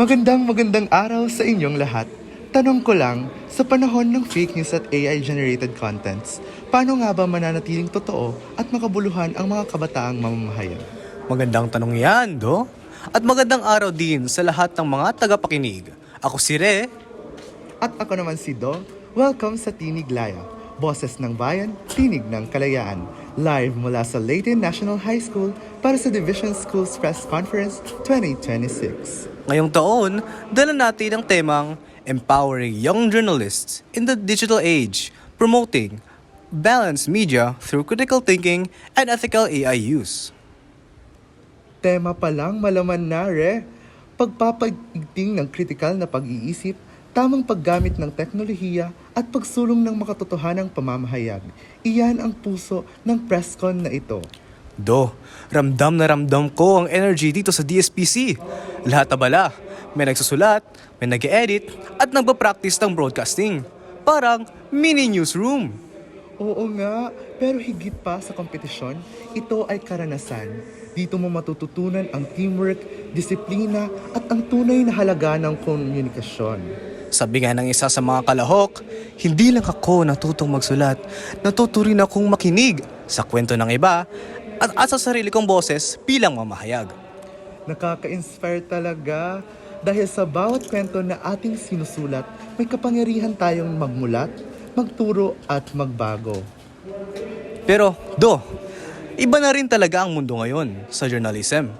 Magandang araw sa inyong lahat. Tanong ko lang, sa panahon ng fake news at AI-generated contents, paano nga ba mananatiling totoo at makabuluhan ang mga kabataang mamamahayag? Magandang tanong yan, Do. At magandang araw din sa lahat ng mga tagapakinig. Ako si Re. At ako naman si Do. Welcome sa Tinig Laya, Boses ng Bayan, Tinig ng Kalayaan. Live mula sa Leyte National High School para sa Division Schools Press Conference 2026. Ngayong taon, dala natin ang temang Empowering Young Journalists in the Digital Age, Promoting Balanced Media Through Critical Thinking and Ethical AI Use. Tema pa lang malaman na, Re. Pagpapagigting ng kritikal na pag-iisip, tamang paggamit ng teknolohiya at pagsulong ng makatotohanang pamamahayag. Iyan ang puso ng presscon na ito. Do, ramdam na ramdam ko ang energy dito sa DSPC. Lahat abala, may nagsusulat, may nag-edit at nagpa-practice ng broadcasting. Parang mini newsroom. Oo nga, pero higit pa sa kompetisyon, ito ay karanasan. Dito mo matututunan ang teamwork, disiplina at ang tunay na halaga ng komunikasyon. Sabi nga ng isa sa mga kalahok, hindi lang ako natutong magsulat, natuto rin akong makinig sa kwento ng iba at sa sarili kong boses bilang mamahayag. Nakaka-inspire talaga dahil sa bawat kwento na ating sinusulat, may kapangyarihan tayong magmulat, magturo at magbago. Pero, Do, iba na rin talaga ang mundo ngayon sa journalism.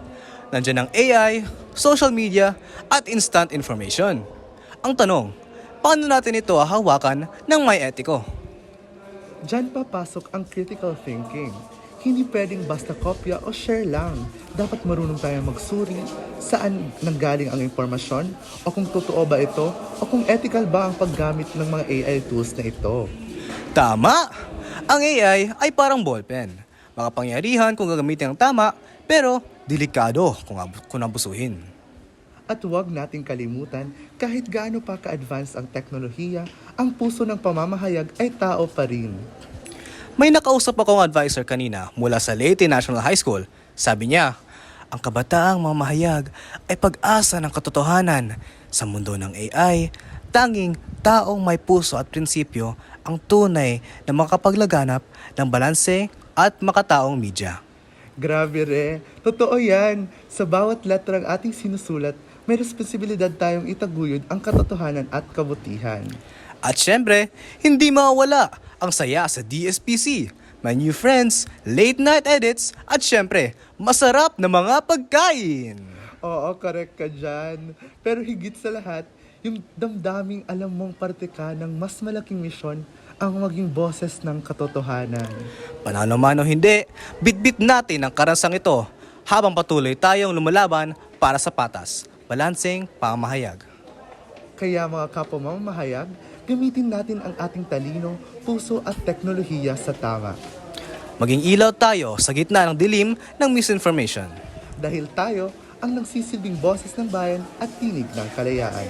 Nandiyan ang AI, social media at instant information. Ang tanong, paano natin ito hahawakan ng may etiko? Diyan papasok ang critical thinking. Hindi pwedeng basta kopya o share lang. Dapat marunong tayong magsuri saan nanggaling ang impormasyon o kung totoo ba ito o kung ethical ba ang paggamit ng mga AI tools na ito. Tama! Ang AI ay parang ballpen. Makapangyarihan kung gagamitin ng tama, pero delikado kung abusuhin. At huwag nating kalimutan, kahit gaano pa ka-advance ang teknolohiya, ang puso ng pamamahayag ay tao pa rin. May nakausap akong advisor kanina mula sa Leyte National High School. Sabi niya, ang kabataang mamahayag ay pag-asa ng katotohanan. Sa mundo ng AI, tanging taong may puso at prinsipyo ang tunay na makapaglaganap ng balanse at makataong media. Grabe, Re. Totoo yan. Sa bawat letrang ating sinusulat, may responsibilidad tayong itaguyod ang katotohanan at kabutihan. At syempre, hindi mawawala ang saya sa DSPC. May new friends, late night edits, at syempre, masarap na mga pagkain. Oo, correct ka dyan. Pero higit sa lahat, yung damdaming alam mong parte ka ng mas malaking misyon ang maging boses ng katotohanan. Panalo man o hindi, bitbit natin ang karansang ito habang patuloy tayong lumalaban para sa patas, balanseng pamahayag. Kaya mga kapamamahayag, gamitin natin ang ating talino, puso at teknolohiya sa tama. Maging ilaw tayo sa gitna ng dilim ng misinformation. Dahil tayo ang nagsisilbing boses ng bayan at tinig ng kalayaan.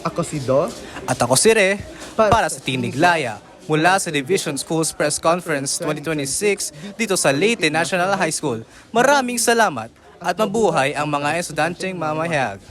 Ako si Do. At ako si Re, para sa Tinig Laya, mula sa Division Schools Press Conference 2026 dito sa Leyte National High School. Maraming salamat at mabuhay ang mga estudyanteng mamahayag.